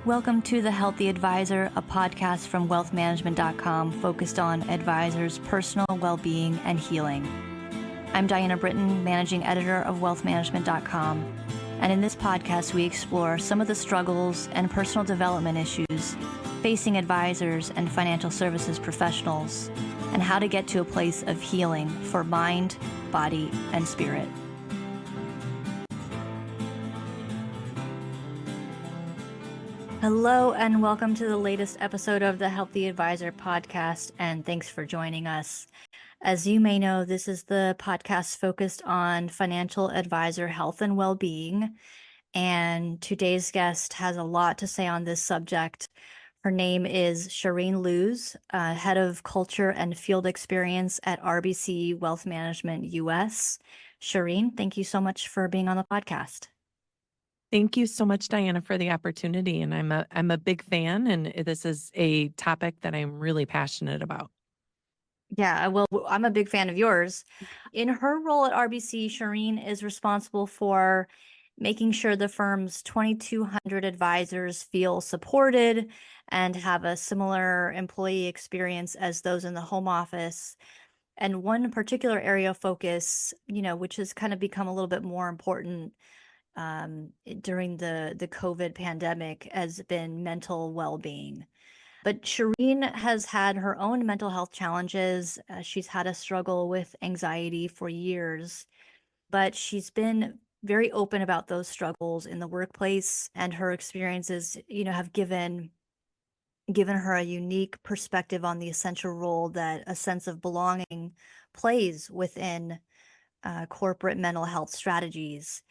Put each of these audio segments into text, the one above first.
Welcome to The Healthy Advisor, a podcast from wealthmanagement.com focused on advisors' personal well-being and healing. I'm Diana Britton, managing editor of wealthmanagement.com, and in this podcast we explore some of the struggles and personal development issues facing advisors and financial services professionals, and how to get to a place of healing for mind, body, and spirit. Hello, and welcome to the latest episode of the Healthy Advisor podcast, and thanks for joining us. As you may know, this is the podcast focused on financial advisor health and well-being, and today's guest has a lot to say on this subject. Her name is Shareen Luze, head of culture and field experience at RBC Wealth Management U.S. Shareen, thank you so much for being on the podcast. Thank you so much, Diana, for the opportunity. And I'm a big fan, and this is a topic that I'm really passionate about. Yeah, well, I'm a big fan of yours. In her role at RBC, Shareen is responsible for making sure the firm's 2,200 advisors feel supported and have a similar employee experience as those in the home office. And one particular area of focus, which has kind of become a little bit more important during the COVID pandemic, has been mental well-being. But Shareen has had her own mental health challenges. She's had a struggle with anxiety for years, but she's been very open about those struggles in the workplace, and her experiences, have given her a unique perspective on the essential role that a sense of belonging plays within corporate mental health strategies.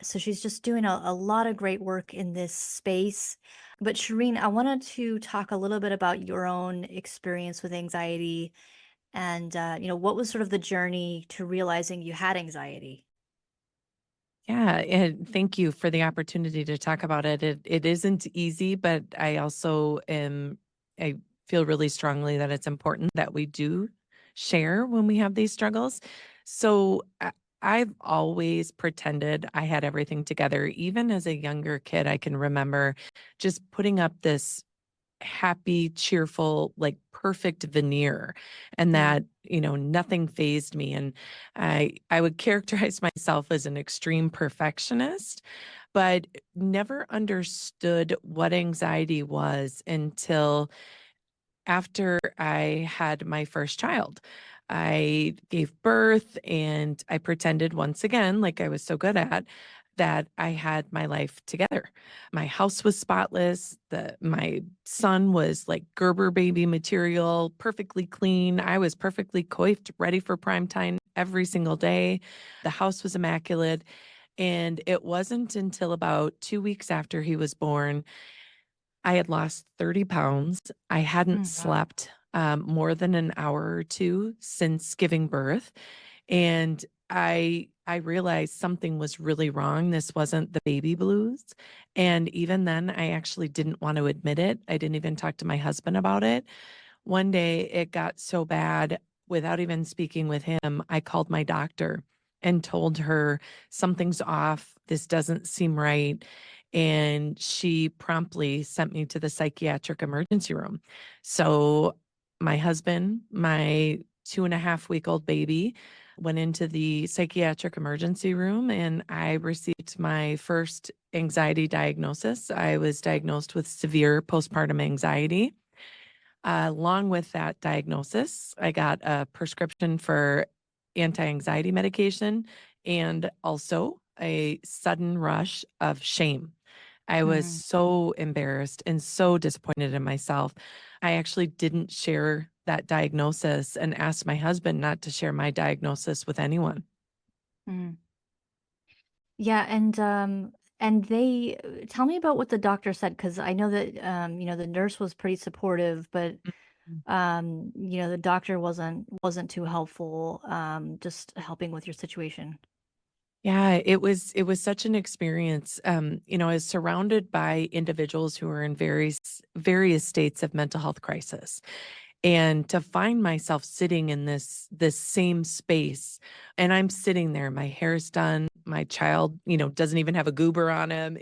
So she's just doing a lot of great work in this space. But Shareen, I wanted to talk a little bit about your own experience with anxiety and, what was sort of the journey to realizing you had anxiety? Yeah, and thank you for the opportunity to talk about it. It isn't easy, but I feel really strongly that it's important that we do share when we have these struggles. So I've always pretended I had everything together. Even as a younger kid, I can remember just putting up this happy, cheerful, like perfect veneer, and that, nothing fazed me. And I would characterize myself as an extreme perfectionist, but never understood what anxiety was until after I had my first child. I gave birth and I pretended once again, like I was so good at, that I had my life together. My house was spotless. My son was like Gerber baby material, perfectly clean. I was perfectly coiffed, ready for prime time every single day. The house was immaculate. And it wasn't until about 2 weeks after he was born, I had lost 30 pounds. I hadn't Wow. slept more than an hour or two since giving birth. And I realized something was really wrong. This wasn't the baby blues. And even then, I actually didn't want to admit it. I didn't even talk to my husband about it. One day it got so bad, without even speaking with him, I called my doctor and told her something's off. This doesn't seem right. And she promptly sent me to the psychiatric emergency room. So my husband, my 2.5-week-old baby, went into the psychiatric emergency room, and I received my first anxiety diagnosis. I was diagnosed with severe postpartum anxiety. Along with that diagnosis, I got a prescription for anti-anxiety medication and also a sudden rush of shame. I was Mm-hmm. so embarrassed and so disappointed in myself. I actually didn't share that diagnosis and asked my husband not to share my diagnosis with anyone. Mm-hmm. Yeah, and they tell me about what the doctor said, because I know that the nurse was pretty supportive, but Mhm. the doctor wasn't too helpful, just helping with your situation. Yeah, it was such an experience. I was surrounded by individuals who are in various states of mental health crisis. And to find myself sitting in this same space, and I'm sitting there, my hair's done, my child, doesn't even have a goober on him.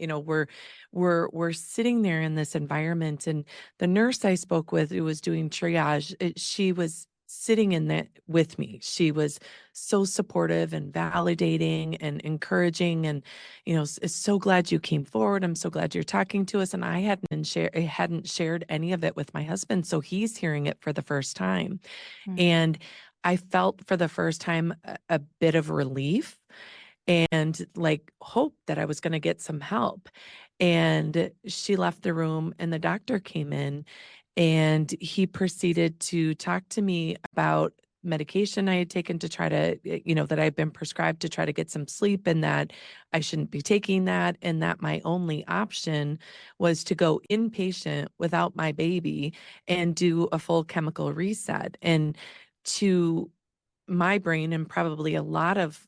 We're sitting there in this environment, and the nurse I spoke with who was doing triage, she was sitting in that with me. She was so supportive and validating and encouraging, and so glad you came forward. I'm so glad you're talking to us. And I hadn't shared any of it with my husband, so he's hearing it for the first time. Mm. And I felt for the first time a bit of relief and like hope that I was going to get some help. And she left the room, and the doctor came in, and he proceeded to talk to me about medication I had taken to try to, that I've been prescribed to try to get some sleep, and that I shouldn't be taking that. And that my only option was to go inpatient without my baby and do a full chemical reset. And to my brain, and probably a lot of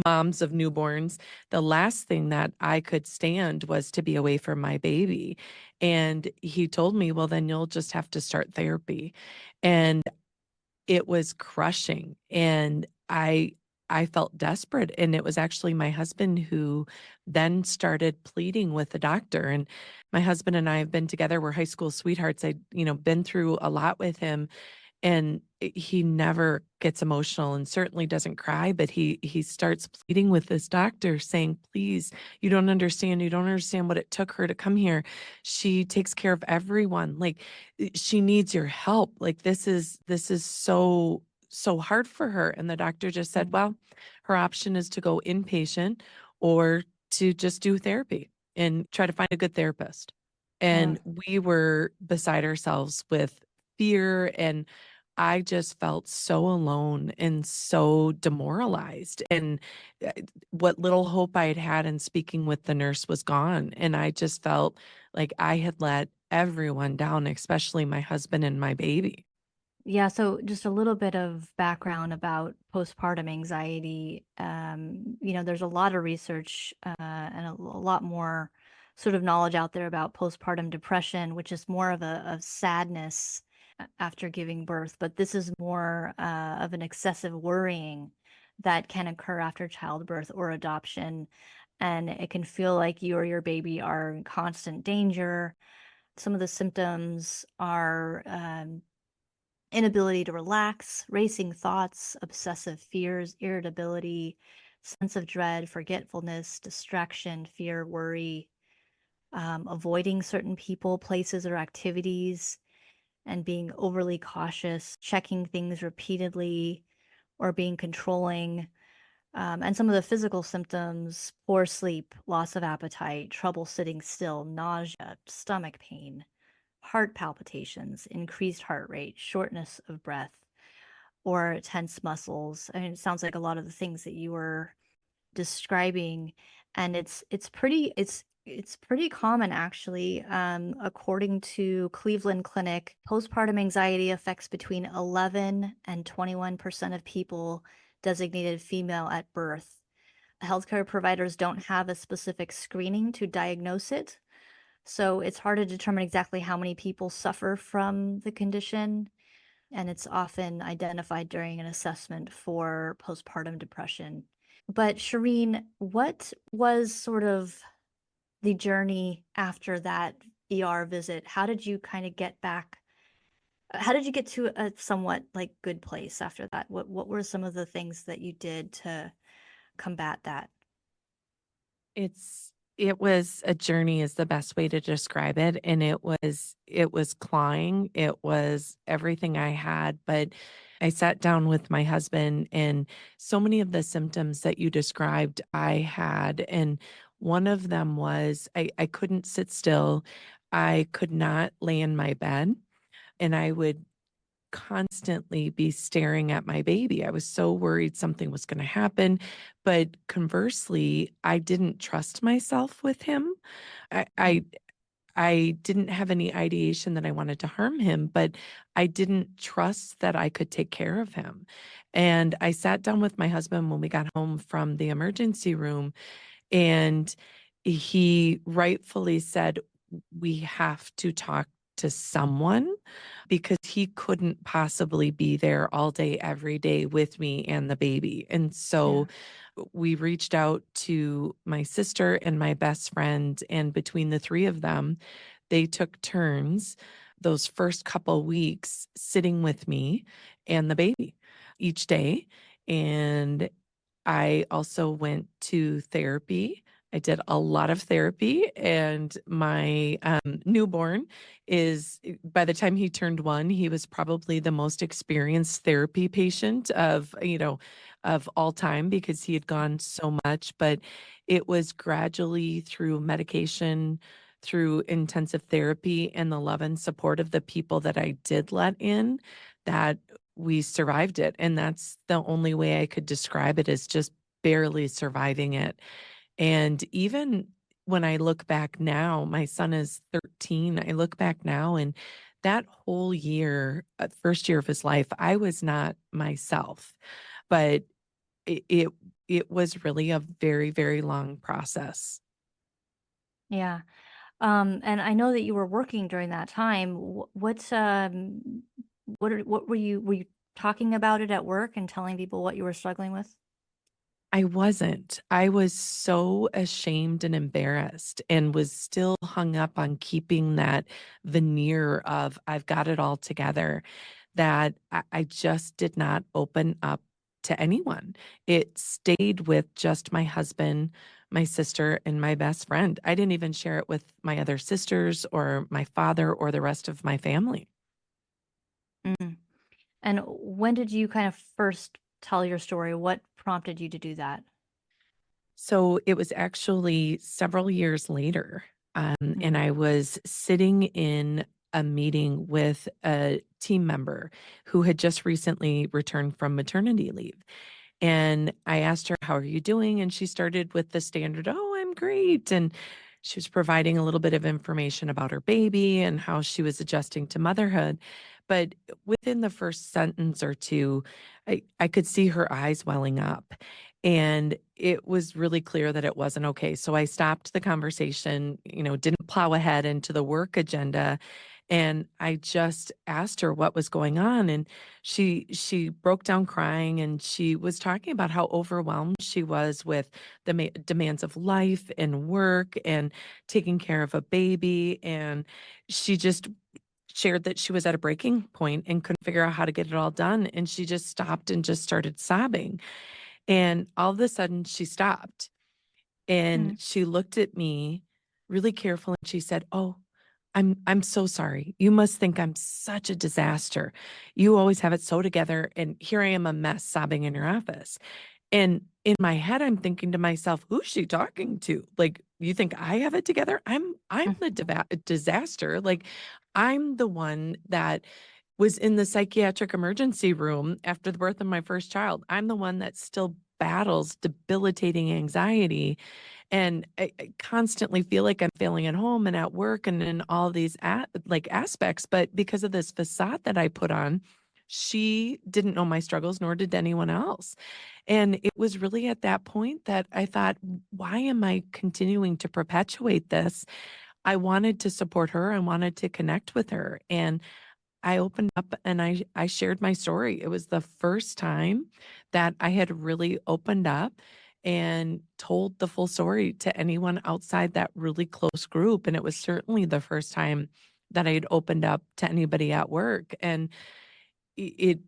moms of newborns, the last thing that I could stand was to be away from my baby. And he told me, well, then you'll just have to start therapy. And it was crushing. And I felt desperate. And it was actually my husband who then started pleading with the doctor. And my husband and I have been together. We're high school sweethearts. I, been through a lot with him, and he never gets emotional and certainly doesn't cry, but he starts pleading with this doctor saying, please, you don't understand what it took her to come here. She takes care of everyone. Like, she needs your help. Like, this is so hard for her. And the doctor just said, Mm. well, her option is to go inpatient or to just do therapy and try to find a good therapist. Yeah. And we were beside ourselves with fear, and I just felt so alone and so demoralized. And uh, what little hope I had had in speaking with the nurse was gone. And I just felt like I had let everyone down, especially my husband and my baby. Yeah, so just a little bit of background about postpartum anxiety. There's a lot of research and a lot more sort of knowledge out there about postpartum depression, which is more of a sadness after giving birth, but this is more of an excessive worrying that can occur after childbirth or adoption. And it can feel like you or your baby are in constant danger. Some of the symptoms are inability to relax, racing thoughts, obsessive fears, irritability, sense of dread, forgetfulness, distraction, fear, worry, avoiding certain people, places, or activities, and being overly cautious, checking things repeatedly, or being controlling. And some of the physical symptoms: poor sleep, loss of appetite, trouble sitting still, nausea, stomach pain, heart palpitations, increased heart rate, shortness of breath, or tense muscles. I mean, it sounds like a lot of the things that you were describing, and it's pretty common actually. According to Cleveland Clinic, postpartum anxiety affects between 11 and 21% of people designated female at birth. Healthcare providers don't have a specific screening to diagnose it, so it's hard to determine exactly how many people suffer from the condition, and it's often identified during an assessment for postpartum depression. But Shareen, what was sort of the journey after that ER visit? How did you kind of get back? How did you get to a somewhat like good place after that? What were some of the things that you did to combat that? It was a journey is the best way to describe it. And it was clawing. It was everything I had. But I sat down with my husband, and so many of the symptoms that you described I had. And one of them was I couldn't sit still. I could not lay in my bed, and I would constantly be staring at my baby. I was so worried something was going to happen. But conversely, I didn't trust myself with him. I, Mm. I I didn't have any ideation that I wanted to harm him, but I didn't trust that I could take care of him. And I sat down with my husband when we got home from the emergency room, and he rightfully said, we have to talk to someone. because he couldn't possibly be there all day, every day with me and the baby. And so Yeah. we reached out to my sister and my best friend, and between the three of them, they took turns those first couple weeks sitting with me and the baby each day. And I also went to therapy. I did a lot of therapy, and my newborn by the time he turned 1, he was probably the most experienced therapy patient of all time because he had gone so much. But it was gradually through medication, through intensive therapy, and the love and support of the people that I did let in, that we survived it. And that's the only way I could describe it, is just barely surviving it. And even when I look back now, my son is 13. I look back now, and that whole year, first year of his life, I was not myself. But it it, it was really a very, very long process. Yeah. And I know that you were working during that time. What were you talking about it at work and telling people what you were struggling with? I wasn't. I was so ashamed and embarrassed, and was still hung up on keeping that veneer of I've got it all together, that I just did not open up to anyone. It stayed with just my husband, my sister, and my best friend. I didn't even share it with my other sisters or my father or the rest of my family. Mm. And when did you kind of first tell your story? What prompted you to do that? So it was actually several years later, and Mm. I was sitting in a meeting with a team member who had just recently returned from maternity leave. And I asked her, "How are you doing?" And she started with the standard, "Oh, I'm great." And she was providing a little bit of information about her baby and how she was adjusting to motherhood. But within the first sentence or two, I could see her eyes welling up. And it was really clear that it wasn't okay. So I stopped the conversation, didn't plow ahead into the work agenda. And I just asked her what was going on. And she broke down crying, and she was talking about how overwhelmed she was with the demands of life and work and taking care of a baby. And she just shared that she was at a breaking point and couldn't figure out how to get it all done. And she just stopped and just started sobbing. And all of a sudden she stopped, and Mm. she looked at me really careful, and she said, "Oh, I'm so sorry. You must think I'm such a disaster. You always have it so together, and here I am, a mess, sobbing in your office." And in my head, I'm thinking to myself, "Who's she talking to? Like, you think I have it together? I'm the disaster. Like, I'm the one that was in the psychiatric emergency room after the birth of my first child. I'm the one that still battles debilitating anxiety, and I constantly feel like I'm failing at home and at work and in all these aspects. But because of this facade that I put on, she didn't know my struggles, nor did anyone else. And it was really at that point that I thought, why am I continuing to perpetuate this? I wanted to support her. I wanted to connect with her. And I opened up and I shared my story. It was the first time that I had really opened up and told the full story to anyone outside that really close group. And it was certainly the first time that I had opened up to anybody at work. And it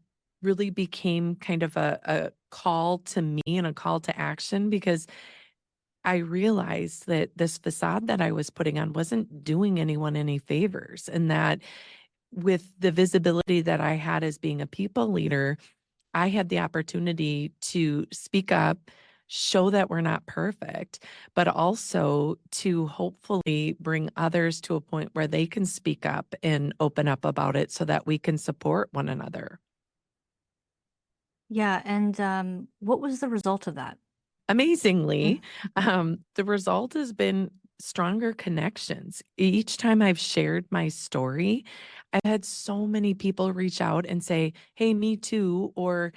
really became kind of a call to me and a call to action, because I realized that this facade that I was putting on wasn't doing anyone any favors, and that with the visibility that I had as being a people leader, I had the opportunity to speak up, show that we're not perfect, but also to hopefully bring others to a point where they can speak up and open up about it so that we can support one another. Yeah. And what was the result of that? Amazingly, Mm. the result has been stronger connections. Each time I've shared my story, I've had so many people reach out and say, "Hey, me too," or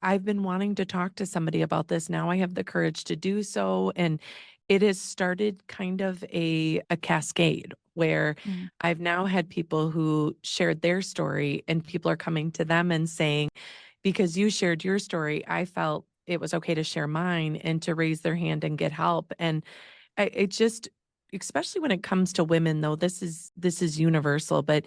I've been wanting to talk to somebody about this. Now I have the courage to do so. And it has started kind of a cascade where Mm, I've now had people who shared their story and people are coming to them and saying, because you shared your story, I felt it was okay to share mine and to raise their hand and get help. And it just, especially when it comes to women, though, this is universal, but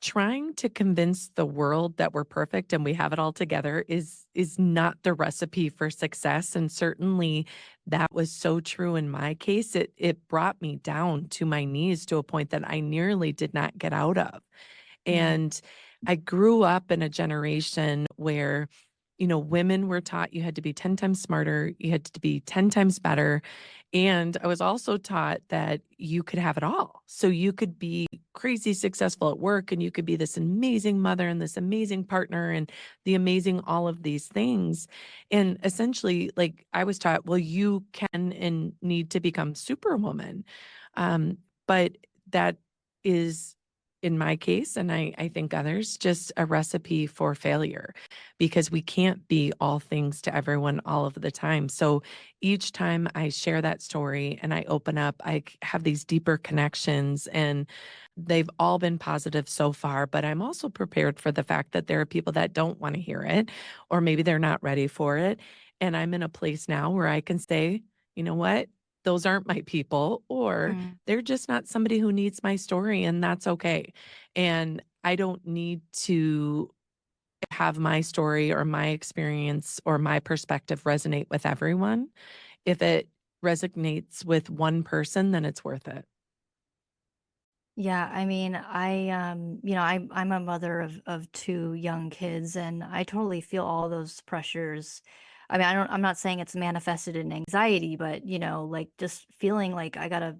trying to convince the world that we're perfect and we have it all together is not the recipe for success, and certainly that was so true in my case. It brought me down to my knees to a point that I nearly did not get out of. mm, And I grew up in a generation where, women were taught you had to be 10 times smarter, you had to be 10 times better. And I was also taught that you could have it all. So you could be crazy successful at work and you could be this amazing mother and this amazing partner and the amazing all of these things. And essentially, like I was taught, well, you can and need to become superwoman. But that is in my case, and I think others, just a recipe for failure because we can't be all things to everyone all of the time. So each time I share that story and I open up, have these deeper connections, and they've all been positive so far. But I'm also prepared for the fact that there are people that don't want to hear it, or maybe they're not ready for it. And I'm in a place now where I can say, you know what? Those aren't my people, or mm. they're just not somebody who needs my story, and that's okay. And I don't need to have my story or my experience or my perspective resonate with everyone. If it resonates with one person, then it's worth it. Yeah, I mean, I'm a mother of two young kids, and I totally feel all those pressures. I mean, I'm not saying it's manifested in anxiety, but like just feeling like I gotta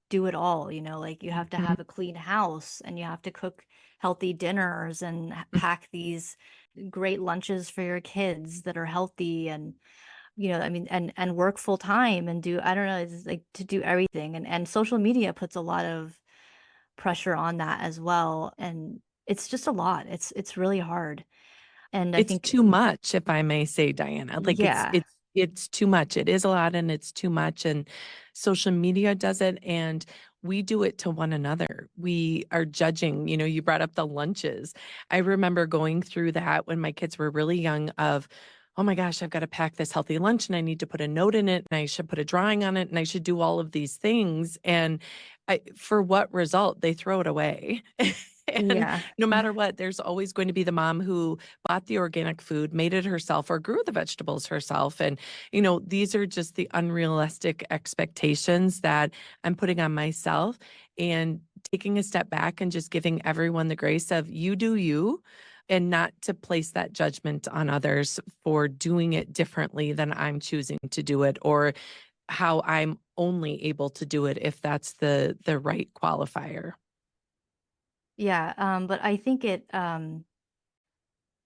do it all, like you have to Mhm. have a clean house and you have to cook healthy dinners and pack these great lunches for your kids that are healthy, and I mean, and work full time and do, I don't know, it's like to do everything, and social media puts a lot of pressure on that as well, and it's just a lot. It's really hard. And I It's think too much, if I may say, Diana. Like yeah. it's too much. It is a lot and it's too much. And social media does it and we do it to one another. We are judging, you brought up the lunches. I remember going through that when my kids were really young of, oh my gosh, I've got to pack this healthy lunch and I need to put a note in it and I should put a drawing on it and I should do all of these things. And for what result? They throw it away. And Yeah. no matter what, there's always going to be the mom who bought the organic food, made it herself, or grew the vegetables herself. And, these are just the unrealistic expectations that I'm putting on myself, and taking a step back and just giving everyone the grace of you do you, and not to place that judgment on others for doing it differently than I'm choosing to do it, or how I'm only able to do it if that's the right qualifier. Yeah, but I think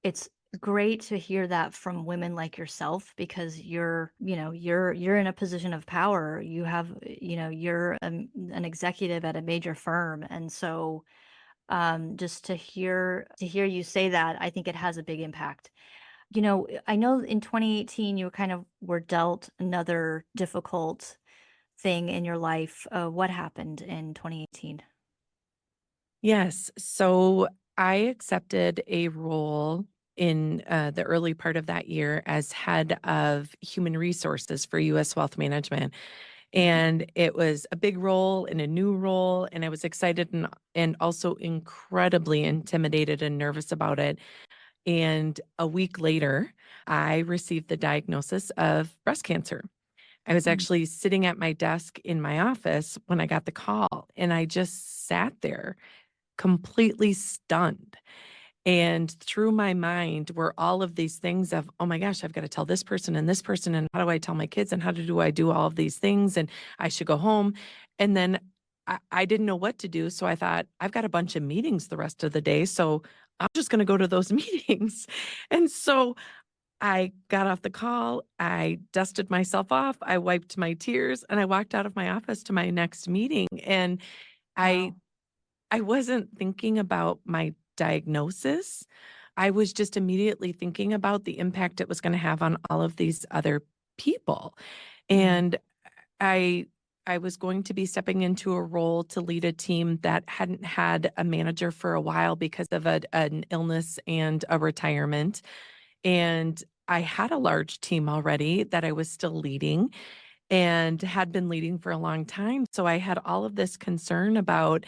it's great to hear that from women like yourself, because you're in a position of power. You have, you're an executive at a major firm, and so just to hear you say that, I think it has a big impact. I know in 2018 you were dealt another difficult thing in your life. What happened in 2018? Yes. So I accepted a role in the early part of that year as head of human resources for U.S. Wealth Management. And it was a big role and a new role. And I was excited and also incredibly intimidated and nervous about it. And a week later, I received the diagnosis of breast cancer. I was Mm, actually sitting at my desk in my office when I got the call, and I just sat there completely stunned. And through my mind were all of these things of, oh my gosh, I've got to tell this person and this person. And how do I tell my kids? And how do I do all of these things? And I should go home. And then I didn't know what to do. So I thought, I've got a bunch of meetings the rest of the day. So I'm just going to go to those meetings. And so I got off the call. I dusted myself off. I wiped my tears and I walked out of my office to my next meeting. And I wow. I wasn't thinking about my diagnosis. I was just immediately thinking about the impact it was gonna have on all of these other people. Mm, And I I was going to be stepping into a role to lead a team that hadn't had a manager for a while because of an illness and a retirement. And I had a large team already that I was still leading and had been leading for a long time. So I had all of this concern about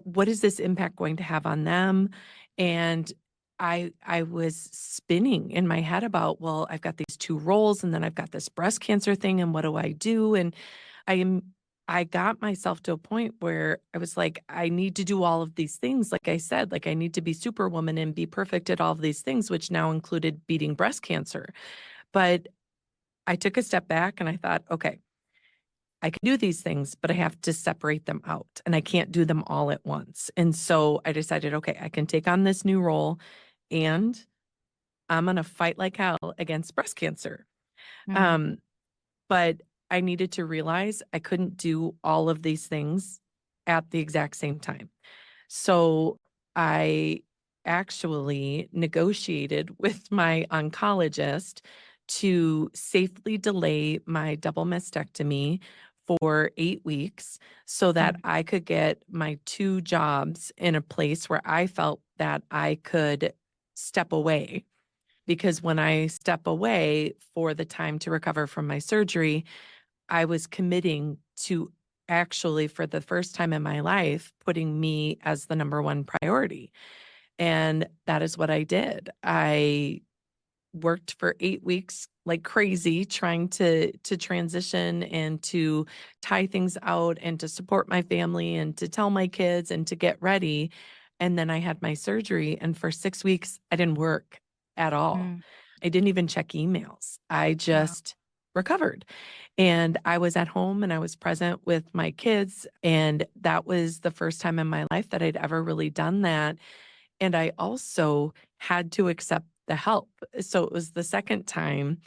what is this impact going to have on them? And I was spinning in my head about, well, I've got these two roles and then I've got this breast cancer thing and what do I do? And I am I got myself to a point where I was like, I need to do all of these things. Like I said, like I need to be superwoman and be perfect at all of these things, which now included beating breast cancer. But I took a step back and I thought, okay, I can do these things, but I have to separate them out and I can't do them all at once. And so I decided, okay, I can take on this new role and I'm going to fight like hell against breast cancer. Mm, Um, but I needed to realize I couldn't do all of these things at the exact same time. So I actually negotiated with my oncologist to safely delay my double mastectomy for 8 weeks so that mm, I could get my two jobs in a place where I felt that I could step away. Because when I step away for the time to recover from my surgery, I was committing to actually, for the first time in my life, putting me as the number one priority. And that is what I did. I worked for 8 weeks like crazy trying to transition and to tie things out and to support my family and to tell my kids and to get ready. And then I had my surgery and for 6 weeks I didn't work at all. mm. I didn't even check emails. I Wow. just recovered. And I was at home and I was present with my kids and that was the first time in my life that I'd ever really done that and I also had to accept the help. So it was the second time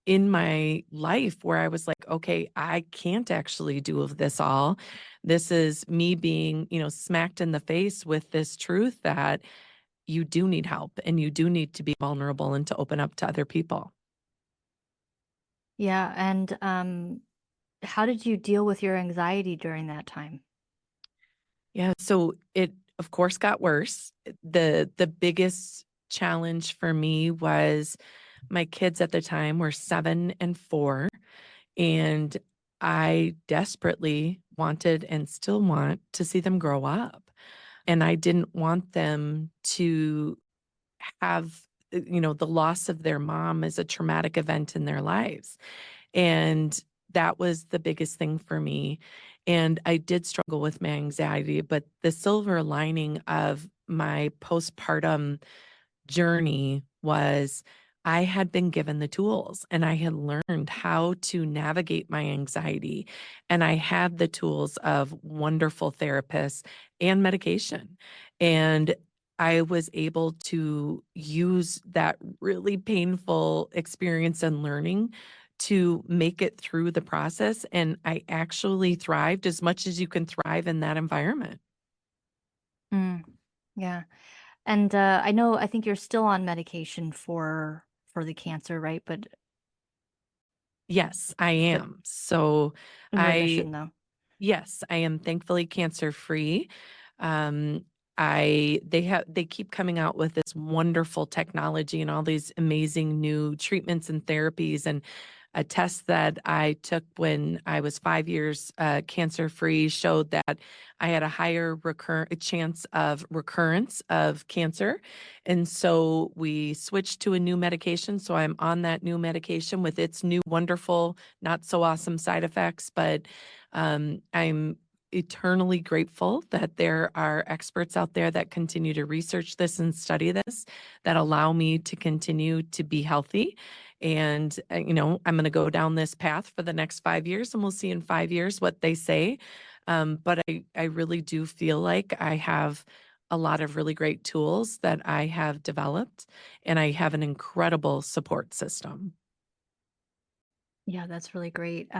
in my life where I was like, okay, I can't actually do of this all. This is me being, smacked in the face with this truth that you do need help and you do need to be vulnerable and to open up to other people. Yeah. And how did you deal with your anxiety during that time? Yeah, so it of course got worse. The biggest challenge for me was my kids at the time were 7 and 4 and I desperately wanted and still want to see them grow up. And I didn't want them to have the loss of their mom as a traumatic event in their lives. And that was the biggest thing for me. And I did struggle with my anxiety, but the silver lining of my postpartum journey was I had been given the tools and I had learned how to navigate my anxiety. And I had the tools of wonderful therapists and medication. And I was able to use that really painful experience and learning to make it through the process. And I actually thrived as much as you can thrive in that environment. Mm, yeah. And I think you're still on medication for the cancer, right? Yes, I But am. So in I remission though. Yes, I am thankfully cancer free. Um, they keep coming out with this wonderful technology and all these amazing new treatments and therapies and a test that I took when I was 5 years cancer free showed that I had a higher chance of recurrence of cancer. And so we switched to a new medication. So I'm on that new medication with its new wonderful, not so awesome side effects, but I'm eternally grateful that there are experts out there that continue to research this and study this that allow me to continue to be healthy. And, I'm going to go down this path for the next 5 years and we'll see in 5 years what they say. But I really do feel like I have a lot of really great tools that I have developed and I have an incredible support system. Yeah, that's really great.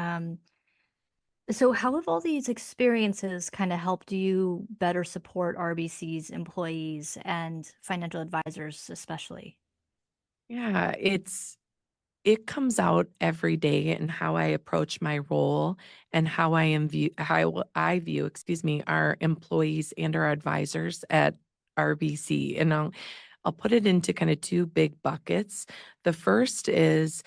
So how have all these experiences kind of helped you better support RBC's employees and financial advisors especially? Yeah, it comes out every day in how I approach my role and how I view, excuse me, our employees and our advisors at RBC. And I'll put it into kind of two big buckets. The first is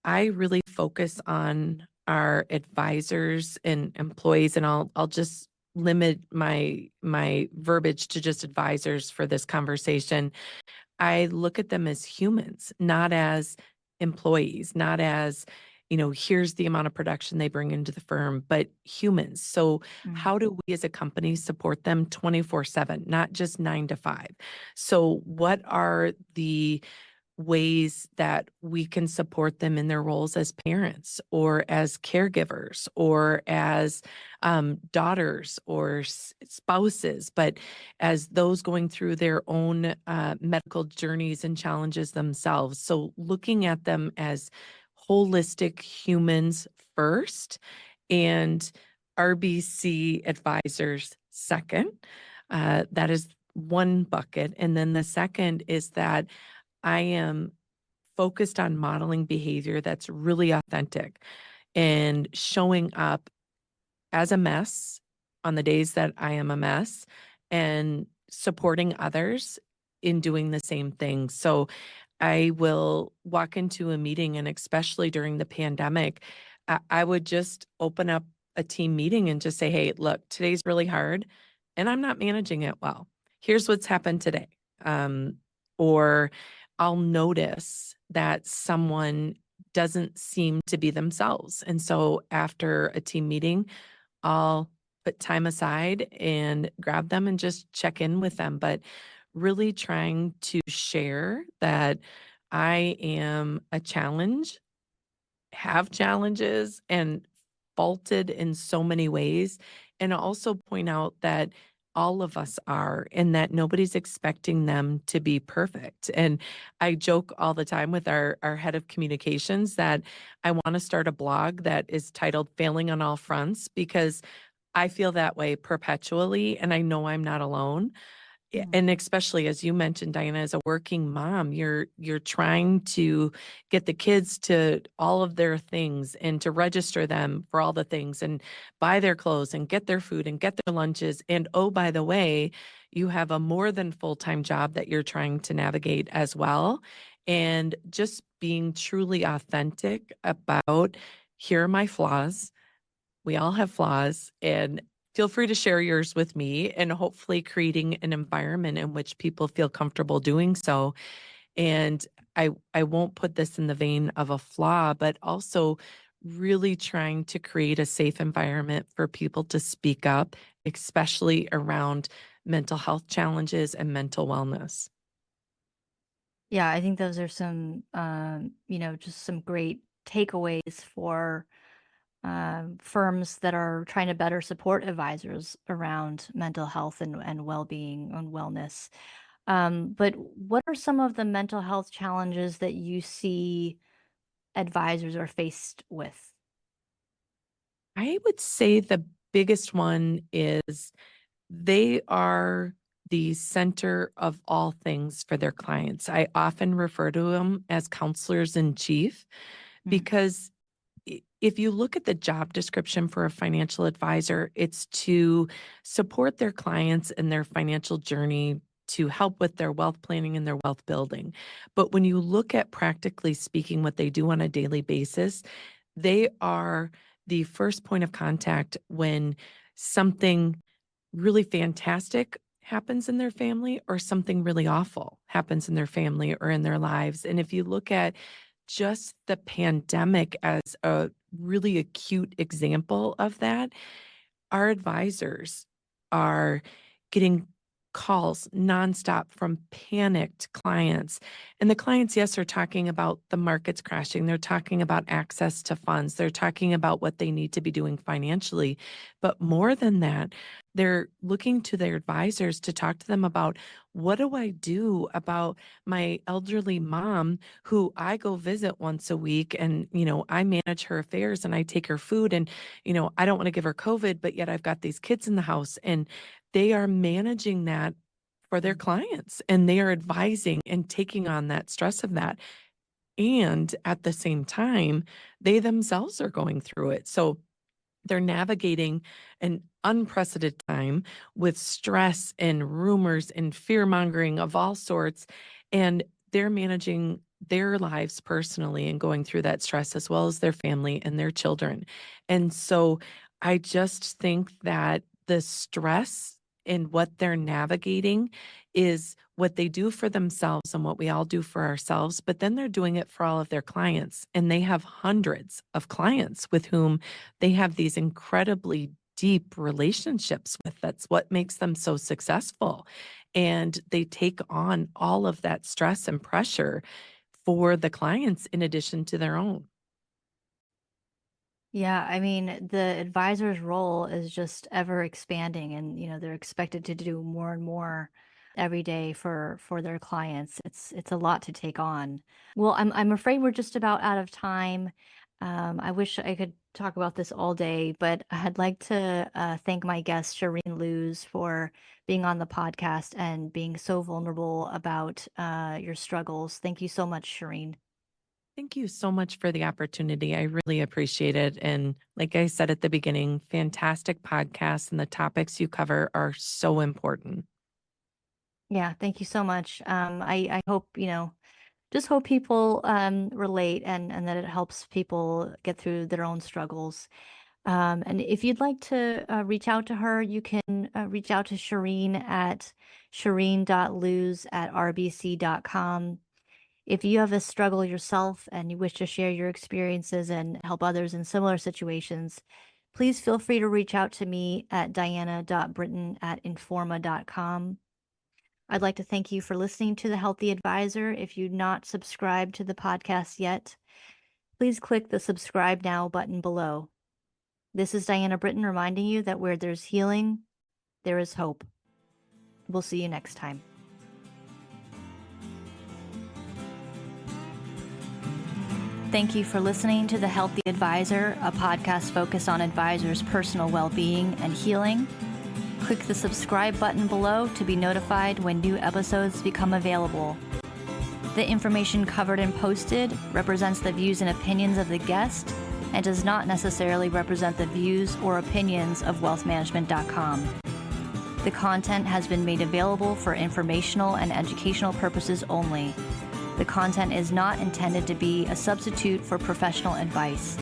I really focus on our advisors and employees, and I'll just limit my verbiage to just advisors for this conversation. I look at them as humans, not as employees, not as, here's the amount of production they bring into the firm, but humans. So, Mm. how do we as a company support them 24/7, not just 9 to 5? So, what are the ways that we can support them in their roles as parents or as caregivers or as daughters or spouses, but as those going through their own medical journeys and challenges themselves. So looking at them as holistic humans first and RBC advisors second. That is one bucket. And then the second is that I am focused on modeling behavior that's really authentic and showing up as a mess on the days that I am a mess and supporting others in doing the same thing. So I will walk into a meeting, and especially during the pandemic, I would just open up a team meeting and just say, hey, look, today's really hard and I'm not managing it well. Here's what's happened today. Or I'll notice that someone doesn't seem to be themselves. And so after a team meeting, I'll put time aside and grab them and just check in with them. But really trying to share that I am a challenge, have challenges, and faulted in so many ways. And also point out that all of us are, and that nobody's expecting them to be perfect. And I joke all the time with our head of communications that I want to start a blog that is titled Failing on All Fronts, because I feel that way perpetually, and I know I'm not alone. Mm. And especially as you mentioned, Diana, as a working mom, you're trying to get the kids to all of their things and to register them for all the things and buy their clothes and get their food and get their lunches. And oh, by the way, you have a more than full-time job that you're trying to navigate as well. And just being truly authentic about, here are my flaws. We all have flaws, and feel free to share yours with me, and hopefully creating an environment in which people feel comfortable doing so. And I won't put this in the vein of a flaw, but also really trying to create a safe environment for people to speak up, especially around mental health challenges and mental wellness. Yeah, I think those are some, just some great takeaways for firms that are trying to better support advisors around mental health and well-being and wellness. But what are some of the mental health challenges that you see advisors are faced with? I would say the biggest one is they are the center of all things for their clients. I often refer to them as counselors in chief Mm. because if you look at the job description for a financial advisor, it's to support their clients in their financial journey, to help with their wealth planning and their wealth building. But when you look at practically speaking what they do on a daily basis, they are the first point of contact when something really fantastic happens in their family or something really awful happens in their family or in their lives. And if you look at just the pandemic as a really acute example of that, our advisors are getting calls nonstop from panicked clients. And the clients, yes, are talking about the markets crashing. They're talking about access to funds. They're talking about what they need to be doing financially. But more than that, they're looking to their advisors to talk to them about, what do I do about my elderly mom who I go visit once a week, and, I manage her affairs and I take her food, and, I don't want to give her COVID, but yet I've got these kids in the house, and they are managing that for their clients, and they are advising and taking on that stress of that. And at the same time, they themselves are going through it. So they're navigating an unprecedented time with stress and rumors and fear mongering of all sorts. And they're managing their lives personally and going through that stress as well as their family and their children. And so I just think that the stress in what they're navigating is what they do for themselves and what we all do for ourselves, but then they're doing it for all of their clients. And they have hundreds of clients with whom they have these incredibly deep relationships with. That's what makes them so successful. And they take on all of that stress and pressure for the clients in addition to their own. Yeah, I mean, the advisor's role is just ever expanding and, they're expected to do more and more every day for their clients. It's a lot to take on. Well, I'm afraid we're just about out of time. I wish I could talk about this all day, but I'd like to thank my guest, Shareen Luze, for being on the podcast and being so vulnerable about your struggles. Thank you so much, Shareen. Thank you so much for the opportunity. I really appreciate it. And like I said at the beginning, fantastic podcast, and the topics you cover are so important. Yeah, thank you so much. I hope, just hope people relate and that it helps people get through their own struggles. And if you'd like to reach out to her, you can reach out to Shareen at shareen.lose@rbc.com. If you have a struggle yourself and you wish to share your experiences and help others in similar situations, please feel free to reach out to me at diana.britton@informa.com. I'd like to thank you for listening to The Healthy Advisor. If you've not subscribed to the podcast yet, please click the subscribe now button below. This is Diana Britton reminding you that where there's healing, there is hope. We'll see you next time. Thank you for listening to The Healthy Advisor, a podcast focused on advisors' personal well-being and healing. Click the subscribe button below to be notified when new episodes become available. The information covered and posted represents the views and opinions of the guest and does not necessarily represent the views or opinions of wealthmanagement.com. The content has been made available for informational and educational purposes only. The content is not intended to be a substitute for professional advice.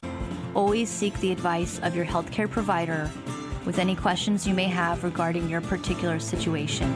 Always seek the advice of your healthcare provider with any questions you may have regarding your particular situation.